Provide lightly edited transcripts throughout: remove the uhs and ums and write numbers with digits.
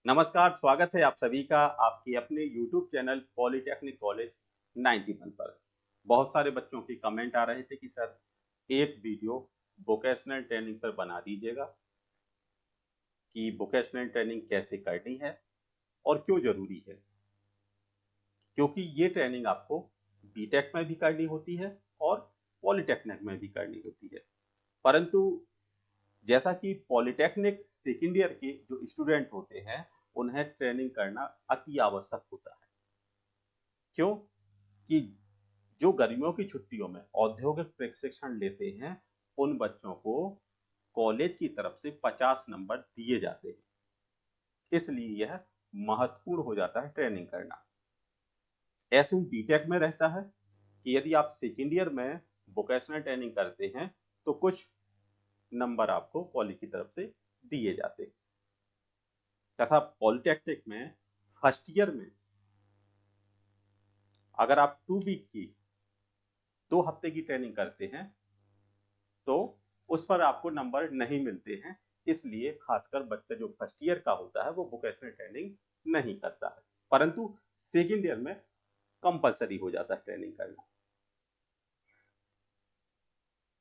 नमस्कार, स्वागत है आप सभी का आपके अपने YouTube चैनल पॉलिटेक्निक कॉलेज 91 पर। बहुत सारे बच्चों के कमेंट आ रहे थे कि सर एक वीडियो वोकेशनल ट्रेनिंग पर बना दीजिएगा कि वोकेशनल ट्रेनिंग कैसे करनी है और क्यों ज़रूरी है। क्योंकि ये ट्रेनिंग आपको बीटेक में भी करनी होती है और पॉलिटेक्निक में भी करनी होती है। परंतु जैसा कि पॉलिटेक्निक सेकेंड ईयर के जो स्टूडेंट होते हैं, उन्हें ट्रेनिंग करना अति आवश्यक होता है। क्यों? कि जो गर्मियों की छुट्टियों में औद्योगिक प्रशिक्षण लेते हैं, उन बच्चों को कॉलेज की तरफ से 50 नंबर दिए जाते हैं। इसलिए यह महत्वपूर्ण हो जाता है ट्रेनिंग करना। ऐसे ही बीटेक में रहता है कि यदि आप सेकेंड ईयर में वोकेशनल ट्रेनिंग करते हैं, तो कुछ नंबर आपको कॉलेज की तरफ से दिए जाते हैं। तथा पॉलिटेक्निक में फर्स्ट ईयर में अगर आप 2 वीक की 2 हफ्ते की ट्रेनिंग करते हैं, तो उस पर आपको नंबर नहीं मिलते हैं। इसलिए खासकर बच्चा जो फर्स्ट ईयर का होता है, वो वोकेशनल ट्रेनिंग नहीं करता है। परंतु सेकेंड ईयर में कंपलसरी हो जाता है ट्रेनिंग करना।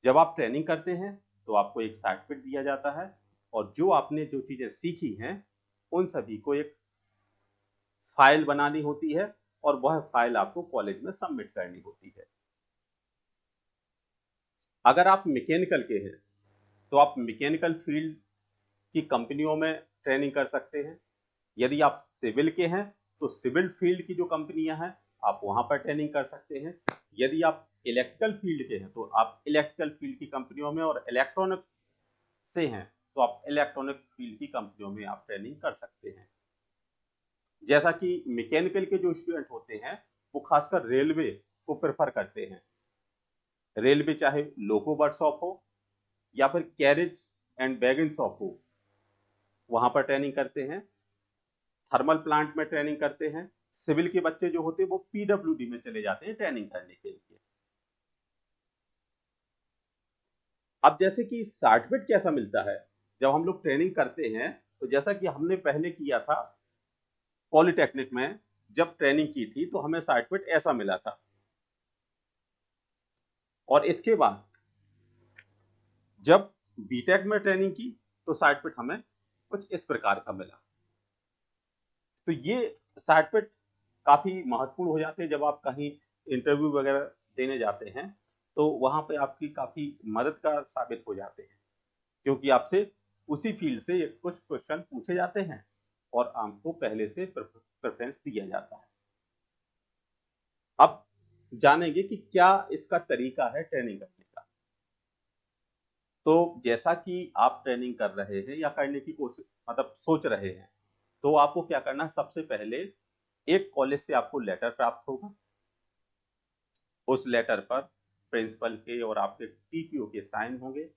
जब आप ट्रेनिंग करते हैं, तो आपको एक सर्टिफिकेट दिया जाता है और जो आपने जो चीजें सीखी हैं, उन सभी को एक फाइल बनानी होती है और वह फाइल आपको कॉलेज में सबमिट करनी होती है। अगर आप मैकेनिकल के हैं, तो आप मैकेनिकल फील्ड की कंपनियों में ट्रेनिंग कर सकते हैं। यदि आप सिविल के हैं, तो सिविल फील्ड की जो कंपनियां हैं, आप वहां पर ट्रेनिंग कर सकते हैं। यदि आप इलेक्ट्रिकल फील्ड के हैं, तो आप इलेक्ट्रिकल फील्ड की कंपनियों में, और इलेक्ट्रॉनिक्स से हैं, तो आप इलेक्ट्रॉनिक फील्ड की कंपनियों में आप ट्रेनिंग कर सकते हैं। जैसा कि मैकेनिकल के जो स्टूडेंट होते हैं, वो खासकर रेलवे को प्रेफर करते हैं। रेलवे चाहे लोको वर्कशॉप हो या फिर कैरेज एंड बैगेज शॉप हो, वहां पर ट्रेनिंग करते हैं। थर्मल प्लांट में ट्रेनिंग करते हैं। सिविल के बच्चे जो होते हैं, वो पीडब्ल्यूडी में चले जाते हैं ट्रेनिंग करने के लिए। अब जैसे कि सर्टिफिकेट कैसा मिलता है जब हम लोग ट्रेनिंग करते हैं, तो जैसा कि हमने पहले किया था पॉलिटेक्निक में, जब ट्रेनिंग की थी, तो हमें सर्टिफिकेट ऐसा मिला था। और इसके बाद जब बीटेक में ट्रेनिंग की, तो सर्टिफिकेट हमें कुछ इस प्रकार का मिला। तो ये सर्टिफिकेट काफी महत्वपूर्ण हो जाते हैं जब आप कहीं इंटरव्यू वगैरह देने जाते हैं, तो वहां पे आपकी काफी मददगार साबित हो जाते हैं, क्योंकि आपसे उसी फील्ड से कुछ क्वेश्चन पूछे जाते हैं और आपको पहले से प्रेफरेंस दिया जाता है। अब जानेंगे कि क्या इसका तरीका है ट्रेनिंग करने का। तो जैसा कि आप ट्रेनिंग कर रहे हैं या करने की कोशिश मतलब सोच रहे हैं, तो आपको क्या करना है, सबसे पहले एक कॉलेज से आपको लेटर प्राप्त होगा। उस लेटर पर प्रिंसिपल के और आपके टीपीओ के साइन होंगे।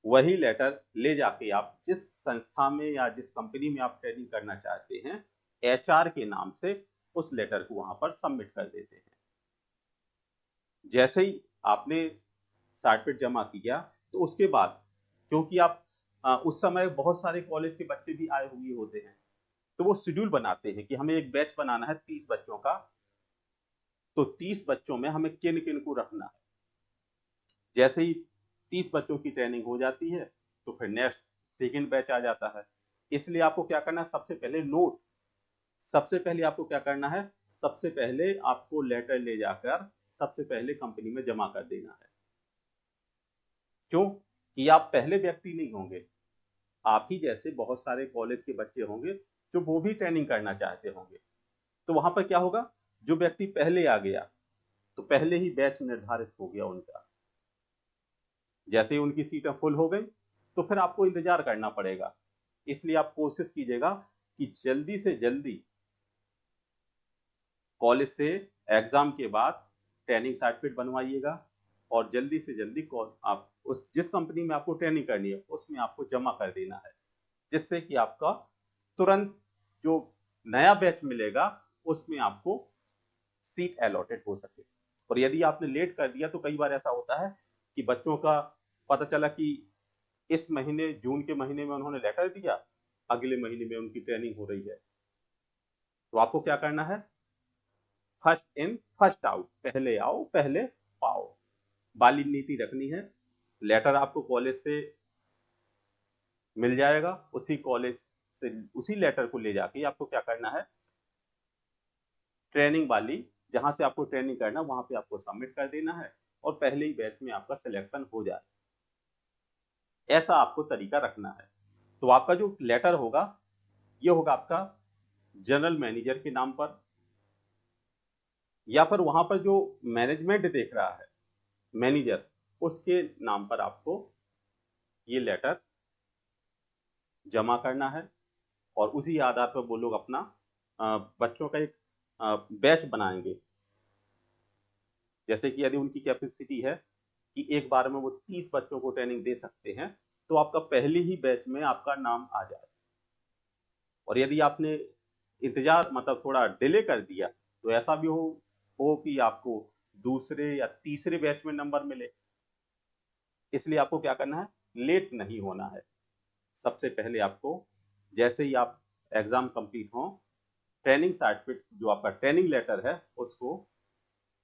वही लेटर ले जाके आप जिस संस्था में या जिस कंपनी में आप ट्रेनिंग करना चाहते हैं, एचआर के नाम से उस लेटर को वहां पर सबमिट कर देते हैं। जैसे ही आपने सर्टिफिकेट जमा किया, तो उसके बाद, क्योंकि आप उस समय बहुत सारे कॉलेज के बच्चे भी आए हुए होते हैं, तो वो शेड्यूल बनाते हैं कि हमें एक बैच बनाना है 30 बच्चों का, तो 30 बच्चों में हमें किन किन को रखना है। जैसे ही 30 बच्चों की ट्रेनिंग हो जाती है, तो फिर नेक्स्ट सेकंड बैच आ जाता है। इसलिए आपको क्या करना है, सबसे पहले आपको क्या करना है, सबसे पहले आपको लेटर ले जाकर सबसे पहले कंपनी में जमा कर देना है। क्यों? कि आप पहले व्यक्ति नहीं होंगे, आप ही जैसे बहुत सारे कॉलेज के बच्चे होंगे जो वो भी ट्रेनिंग करना चाहते होंगे। तो वहां पर क्या होगा, जो व्यक्ति पहले आ गया, तो पहले ही बैच निर्धारित हो गया उनका। जैसे ही उनकी सीटें फुल हो गई, तो फिर आपको इंतजार करना पड़ेगा। इसलिए आप कोशिश कीजिएगा कि जल्दी से जल्दी कॉलेज से एग्जाम के बाद ट्रेनिंग सर्टिफिकेट बनवाइएगा और जल्दी से जल्दी आप उस जिस कंपनी में आपको ट्रेनिंग करनी है, उसमें आपको जमा कर देना है, जिससे कि आपका तुरंत जो नया बैच मिलेगा, उसमें आपको सीट अलॉटेड हो सके। और यदि आपने लेट कर दिया, तो कई बार ऐसा होता है कि बच्चों का पता चला कि इस महीने, जून के महीने में उन्होंने लेटर दिया, अगले महीने में उनकी ट्रेनिंग हो रही है, तो आपको क्या करना है, फर्स्ट इन फर्स्ट आउट, पहले आओ पहले पाओ वाली नीति रखनी है। लेटर आपको कॉलेज से मिल जाएगा, उसी कॉलेज से उसी लेटर को ले जाके आपको क्या करना है, ट्रेनिंग वाली जहां से आपको ट्रेनिंग करना वहां पे आपको सबमिट कर देना है और पहले ही बैच में आपका सिलेक्शन हो जाए। ऐसा आपको तरीका रखना है। तो आपका जो लेटर होगा ये होगा आपका जनरल मैनेजर के नाम पर, या फिर वहां पर जो मैनेजमेंट देख रहा है मैनेजर, उसके नाम पर आपको ये लेटर जमा करना है। और उसी आधार पर वो लोग अपना बच्चों का एक बैच बनाएंगे। जैसे कि यदि उनकी कैपेसिटी है कि एक बार में वो 30 बच्चों को ट्रेनिंग दे सकते हैं, तो आपका पहले ही बैच में आपका नाम आ जाए। और यदि आपने इंतजार मतलब थोड़ा डिले कर दिया तो ऐसा भी हो कि आपको दूसरे या तीसरे बैच में नंबर मिले। इसलिए आपको क्या करना है, लेट नहीं होना है। सबसे पहले आपको जैसे ही आप एग्जाम कंप्लीट हो, ट्रेनिंग सर्टिफिकेट जो आपका ट्रेनिंग लेटर है उसको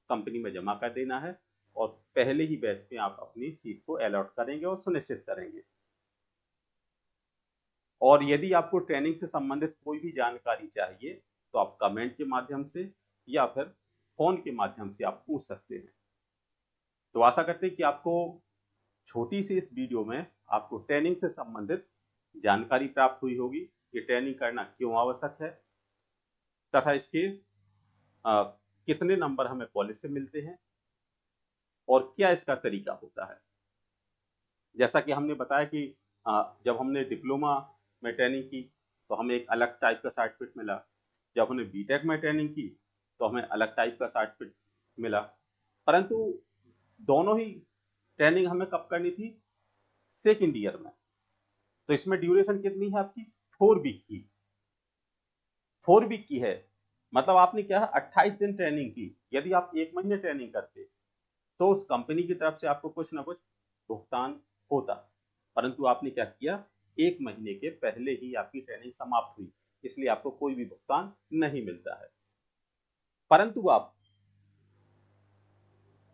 कंपनी में जमा कर देना है और पहले ही बैच में आप अपनी सीट को अलॉट करेंगे और सुनिश्चित करेंगे। और यदि आपको ट्रेनिंग से संबंधित कोई भी जानकारी चाहिए तो आप कमेंट के माध्यम से या फिर फोन के माध्यम से आप पूछ सकते हैं। तो आशा करते हैं कि आपको छोटी सी इस वीडियो में आपको ट्रेनिंग से संबंधित जानकारी प्राप्त हुई होगी कि ट्रेनिंग करना क्यों आवश्यक है तथा इसके कितने नंबर हमें कॉलेज से मिलते हैं और क्या इसका तरीका होता है। जैसा कि हमने बताया कि जब हमने डिप्लोमा में ट्रेनिंग की तो हमें एक अलग टाइप का सर्टिफिकेट मिला, जब हमने बीटेक में ट्रेनिंग की तो हमें अलग टाइप का सर्टिफिकेट मिला। परंतु दोनों ही ट्रेनिंग हमें कब करनी थी, सेकेंड ईयर में। तो इसमें ड्यूरेशन कितनी है आपकी, 4 वीक की। 4 वीक की है मतलब आपने क्या है 28 दिन ट्रेनिंग की। यदि आप 1 महीने ट्रेनिंग करते तो उस कंपनी की तरफ से आपको कुछ ना कुछ भुगतान होता, परंतु आपने क्या किया, 1 महीने के पहले ही आपकी ट्रेनिंग समाप्त हुई, इसलिए आपको कोई भी भुगतान नहीं मिलता है। परंतु आप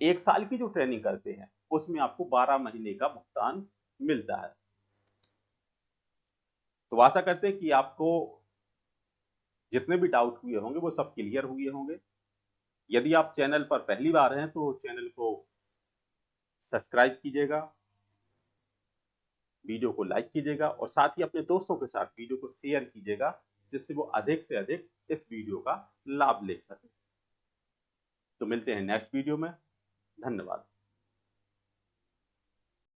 1 साल की जो ट्रेनिंग करते हैं उसमें आपको 12 महीने का भुगतान मिलता है। तो आशा करते हैं कि आपको जितने भी डाउट हुए होंगे वो सब क्लियर हुए होंगे। यदि आप चैनल पर पहली बार हैं तो चैनल को सब्सक्राइब कीजिएगा, वीडियो को लाइक कीजिएगा और साथ ही अपने दोस्तों के साथ वीडियो को शेयर कीजिएगा जिससे वो अधिक से अधिक इस वीडियो का लाभ ले सके। तो मिलते हैं नेक्स्ट वीडियो में। धन्यवाद।